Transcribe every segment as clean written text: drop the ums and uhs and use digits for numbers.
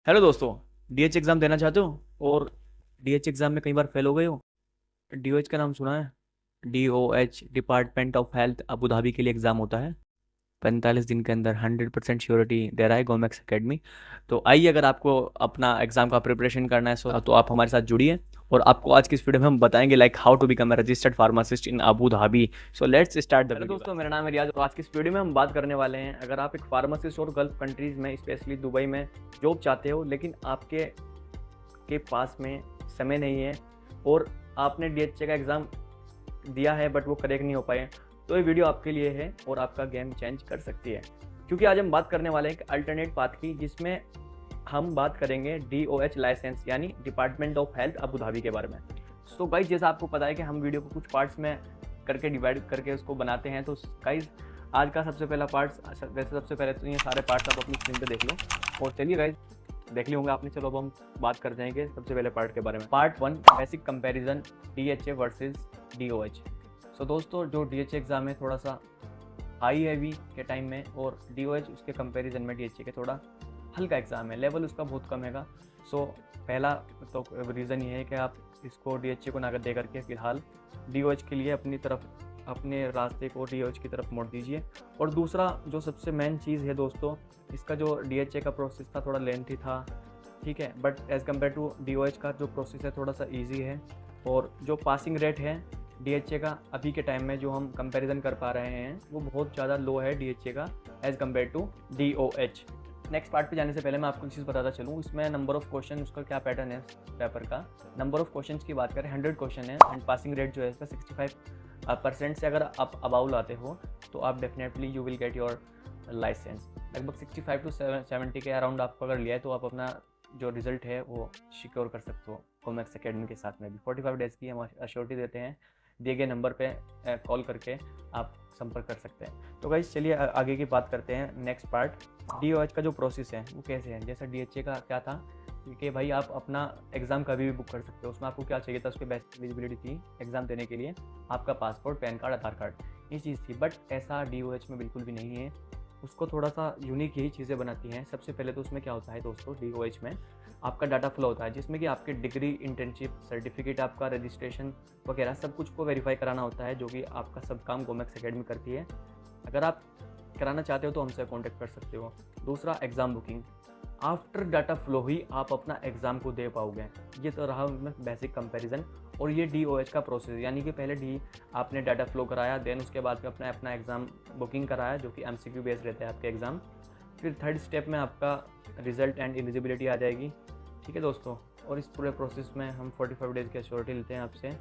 Hello दोस्तों। DH exam देना चाहते हो और डीएच एग्ज़ाम में कई बार फेल हो गए हो। डीओएच का नाम सुना है? DOH department of health Abu Dhabi के लिए एग्ज़ाम होता है। 45 दिन के अंदर 100% श्योरिटी दे रहा है गोमैक्स एकेडमी। तो आइए, अगर आपको अपना एग्ज़ाम का प्रिपरेशन करना है तो आप हमारे साथ जुड़िए और आपको आज की इस वीडियो में हम बताएंगे like how to become a registered pharmacist in Abu Dhabi. So let's start the video. दोस्तों, मेरा नाम है रियाज और आज की इस वीडियो में हम बात करने वाले हैं, अगर आप एक फार्मासिस्ट और गल्फ कंट्रीज़ में स्पेशली दुबई में जॉब चाहते हो लेकिन आपके पास में समय नहीं है और आपने डीएचए का एग्ज़ाम दिया है बट वो करेक्ट नहीं हो पाए, तो ये वीडियो आपके लिए है और आपका गेम चेंज कर सकती है। क्योंकि आज हम बात करने वाले हैं एक अल्टरनेट पाथ की, जिसमें हम बात करेंगे डीओएच लाइसेंस यानी department of health Abu Dhabi के बारे में। सो गाइस, जैसा आपको पता है कि हम वीडियो को कुछ पार्ट्स में करके डिवाइड करके उसको बनाते हैं। तो गाइस, आज का सबसे पहला पार्ट, वैसे सबसे पहले तो ये सारे पार्ट्स आप अपनी स्क्रीन पे देख लो और चलिए गाइस, देख लिए होंगे आपने। चलो अब हम बात कर जाएंगे सबसे पहले पार्ट के बारे में। Part 1, basic comparison DHA versus DOH. So दोस्तों, जो डीएचए एग्ज़ाम है थोड़ा सा हाई हैवी के टाइम में और डीओएच उसके कंपैरिजन में डीएचए के थोड़ा हल्का एग्ज़ाम है, लेवल उसका बहुत कम हैगा। सो पहला तो रीज़न ये है कि आप इसको डीएचए को ना दे करके फ़िलहाल डीओएच के लिए अपने रास्ते को डीओएच की तरफ मोड़ दीजिए। और दूसरा जो सबसे मेन चीज़ है दोस्तों, इसका जो डीएचए का प्रोसेस था थोड़ा लेंथी था, ठीक है, but as compared to DOH का जो प्रोसेस है थोड़ा सा ईजी है। और जो पासिंग रेट है डीएचए का अभी के टाइम में जो हम कंपैरिजन कर पा रहे हैं वो बहुत ज़्यादा लो है डीएचए का as compared to DOH. Next part पे जाने से पहले मैं आपको एक चीज़ बताता चलूँ, इसमें नंबर ऑफ क्वेश्चन, उसका क्या पैटर्न है पेपर का। नंबर ऑफ क्वेश्चन की बात करें 100 क्वेश्चन है एंड पासिंग रेट जो है इसका 65% से अगर आप अबाउ लाते हो तो आप definitely you will get your license. लगभग 65 to 70 के अराउंड आपको अगर लिया है तो आप अपना जो रिजल्ट है वो सिक्योर कर सकते हो गोमैक्स एकेडमी के साथ में भी। 45 डेज़ की हम अश्योरिटी देते हैं, दिए गए नंबर पे कॉल करके आप संपर्क कर सकते हैं। तो गाइस चलिए आगे की बात करते हैं। नेक्स्ट पार्ट, डीओएच का जो प्रोसेस है वो कैसे है। जैसा डीएचए का क्या था कि भाई आप अपना एग्ज़ाम कभी भी बुक कर सकते हो। उसमें आपको क्या चाहिए था, उसकी बेस्ट एलिजिबिलिटी थी एग्ज़ाम देने के लिए आपका पासपोर्ट, पैन कार्ड, आधार कार्ड, ये चीज़ थी। बट ऐसा डीओएच में बिल्कुल भी नहीं है, उसको थोड़ा सा यूनिक यही चीज़ें बनाती हैं। सबसे पहले तो उसमें क्या होता है दोस्तों, डीओएच में आपका डाटा फ्लो होता है जिसमें कि आपके डिग्री, इंटर्नशिप, सर्टिफिकेट, आपका रजिस्ट्रेशन वगैरह सब कुछ को वेरीफाई कराना होता है, जो कि आपका सब काम गोमैक्स एकेडमी करती है। अगर आप कराना चाहते हो तो हमसे कॉन्टेक्ट कर सकते हो। दूसरा, exam booking. After data flow ही आप अपना एग्ज़ाम को दे पाओगे। ये तो रहा बेसिक कंपैरिजन। और ये डीओएच का प्रोसेस, यानी कि पहले आपने डाटा फ्लो कराया, देन उसके बाद में अपना एग्ज़ाम बुकिंग कराया, जो कि एमसीक्यू बेस्ड रहता है आपके एग्ज़ाम। फिर थर्ड स्टेप में आपका रिजल्ट एंड एलिजिबिलिटी आ जाएगी, ठीक है दोस्तों। और इस पूरे प्रोसेस में हम 45 डेज़ की एश्योरिटी लेते हैं आपसे।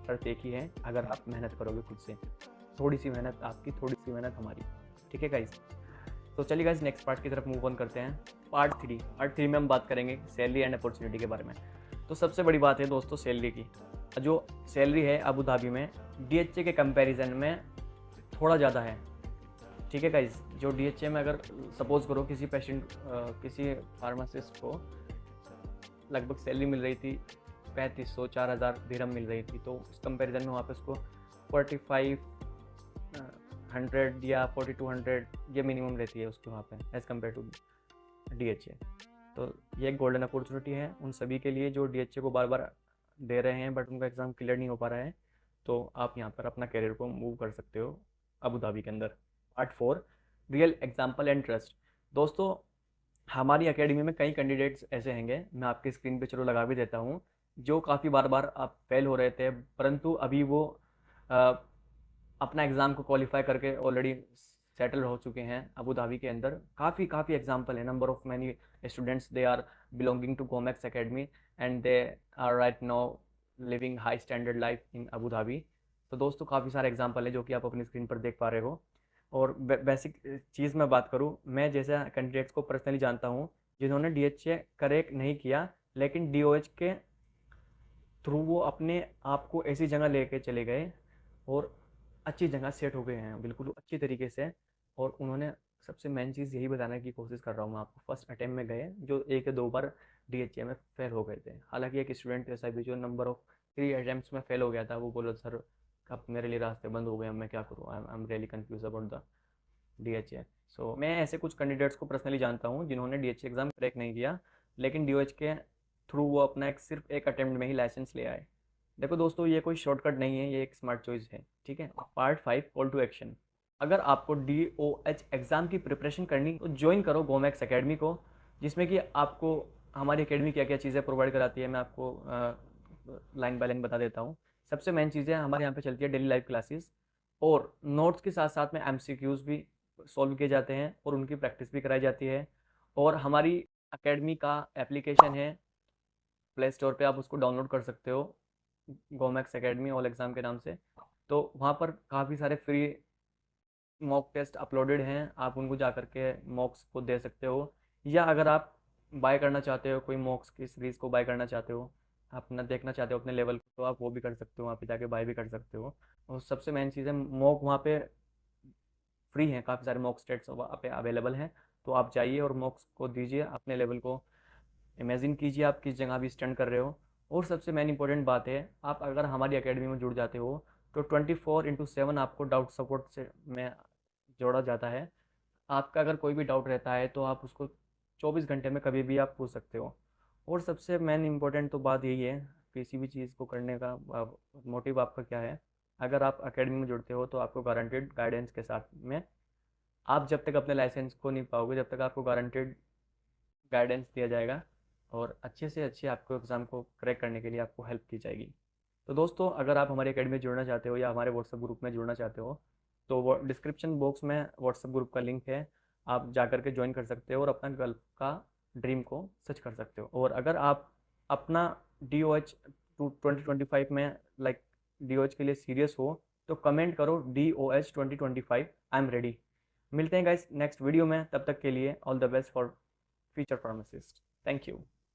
शर्त एक ही है, अगर आप मेहनत करोगे खुद से, थोड़ी सी मेहनत आपकी, थोड़ी सी मेहनत हमारी, ठीक है गाइस। तो चलिए गाइस, नेक्स्ट पार्ट की तरफ मूव ऑन करते हैं। पार्ट 3 में हम बात करेंगे सैलरी एंड अपॉर्चुनिटी के बारे में। तो सबसे बड़ी बात है दोस्तों सैलरी की। जो सैलरी है अबू धाबी में डीएचए के कंपैरिजन में थोड़ा ज़्यादा है, ठीक है गाइस। जो डीएचए में अगर सपोज करो किसी किसी फार्मासिस्ट को लगभग सैलरी मिल रही थी 3500 4000 दिरहम मिल रही थी, तो उस कंपैरिजन में वहाँ पे उसको 4500 या 4200 ये मिनिमम रहती है उसकी वहाँ पे एज़ कम्पेयर टू डीएचए। तो ये एक गोल्डन अपॉर्चुनिटी है उन सभी के लिए जो डीएचए को बार बार दे रहे हैं बट उनका एग्ज़ाम क्लियर नहीं हो पा रहा है। तो आप यहाँ पर अपना करियर को मूव कर सकते हो अबू धाबी के अंदर। Part 4, real example and trust. दोस्तों, हमारी एकेडमी में कई कैंडिडेट्स ऐसे हैंगे, मैं आपकी स्क्रीन पे चलो लगा भी देता हूँ, जो काफ़ी बार आप फेल हो रहे थे, परंतु अभी वो अपना एग्ज़ाम को क्वालिफाई करके ऑलरेडी सेटल हो चुके हैं अबू धाबी के अंदर। काफ़ी एग्जाम्पल है, number of many students they are belonging to Gomax academy and they are right now living high standard life in Abu Dhabi. तो दोस्तों, काफ़ी सारे एग्जाम्पल है जो कि आप अपनी स्क्रीन पर देख पा रहे हो। और बेसिक चीज़ मैं बात करूँ, मैं जैसे कैंडिडेट्स को पर्सनली जानता हूँ जिन्होंने डीएचए करेक्ट नहीं किया लेकिन डीओएच के थ्रू वो अपने आप को ऐसी जगह लेके चले गए और अच्छी जगह सेट हो गए हैं बिल्कुल अच्छी तरीके से। और उन्होंने, सबसे मेन चीज़ यही बताने की कोशिश कर रहा हूँ मैं आपको, फर्स्ट अटैम्प्ट में गए जो 1 या 2 बार डीएचए में फेल हो गए थे। हालांकि एक स्टूडेंट ऐसा भी जो नंबर ऑफ 3 अटैम्प्ट्स में फेल हो गया था, वो बोला सर अब मेरे लिए रास्ते बंद हो गए, अब मैं क्या करूँ, I am really confuse about the DHA. So मैं ऐसे कुछ कैंडिडेट्स को पर्सनली जानता हूँ जिन्होंने डीएचए एग्ज़ाम क्रैक नहीं किया लेकिन DOH के थ्रू वो अपना सिर्फ एक अटेम्प्ट में ही लाइसेंस ले आए। देखो दोस्तों, ये कोई शॉर्टकट नहीं है, ये एक स्मार्ट चॉइस है। ठीक है। Part 5, call to action. अगर आपको DOH एग्ज़ाम की प्रिपरेशन करनी तो ज्वाइन करो गोमैक्स एकेडमी को, जिसमें कि आपको हमारी एकेडमी क्या क्या चीज़ें प्रोवाइड कराती है मैं आपको लाइन बाय लाइन बता देता हूँ। सबसे मेन चीज़ें हमारे यहाँ पे चलती है डेली लाइव क्लासेस, और नोट्स के साथ साथ में MCQs भी सॉल्व किए जाते हैं और उनकी प्रैक्टिस भी कराई जाती है। और हमारी एकेडमी का एप्लीकेशन है, प्ले स्टोर पे आप उसको डाउनलोड कर सकते हो, गोमैक्स एकेडमी ऑल एग्ज़ाम के नाम से। तो वहाँ पर काफ़ी सारे फ्री मॉक टेस्ट अपलोडेड हैं, आप उनको जा करके मॉक्स को दे सकते हो। या अगर आप बाय करना चाहते हो, कोई मॉक्स की सीरीज़ को बाय करना चाहते हो, अपना देखना चाहते हो अपने लेवल को, तो आप वो भी कर सकते हो, वहाँ पे जाके बाय भी कर सकते हो। और सबसे मेन चीज़ है, मॉक वहाँ पे फ्री हैं, काफ़ी सारे मॉक स्टेट्स वहाँ पे अवेलेबल हैं। तो आप जाइए और मॉक्स को दीजिए, अपने लेवल को इमेजिन कीजिए आप किस जगह भी स्टैंड कर रहे हो। और सबसे मेन इंपॉर्टेंट बात है, आप अगर हमारी एकेडमी में जुड़ जाते हो तो 24/7 आपको डाउट सपोर्ट से में जोड़ा जाता है। आपका अगर कोई भी डाउट रहता है तो आप उसको 24 घंटे में कभी भी आप पूछ सकते हो। और सबसे मेन इंपॉर्टेंट तो बात यही है, किसी भी चीज़ को करने का मोटिव आपका क्या है। अगर आप एकेडमी में जुड़ते हो तो आपको गारंटेड गाइडेंस के साथ में, आप जब तक अपने लाइसेंस को नहीं पाओगे जब तक आपको गारंटेड गाइडेंस दिया जाएगा, और अच्छे से अच्छे आपको एग्ज़ाम को क्रैक करने के लिए आपको हेल्प की जाएगी। तो दोस्तों, अगर आप हमारी एकेडमी में जुड़ना चाहते हो या हमारे व्हाट्सएप ग्रुप में जुड़ना चाहते हो, तो वो डिस्क्रिप्शन बॉक्स में व्हाट्सएप ग्रुप का लिंक है, आप जा कर के ज्वाइन कर सकते हो और अपना गर्ल का ड्रीम को सच कर सकते हो। और अगर आप अपना DOH 2025 में DOH के लिए सीरियस हो, तो कमेंट करो DOH 2025, आई एम रेडी। मिलते हैं गाइस नेक्स्ट वीडियो में, तब तक के लिए all the best for future pharmacist. Thank you.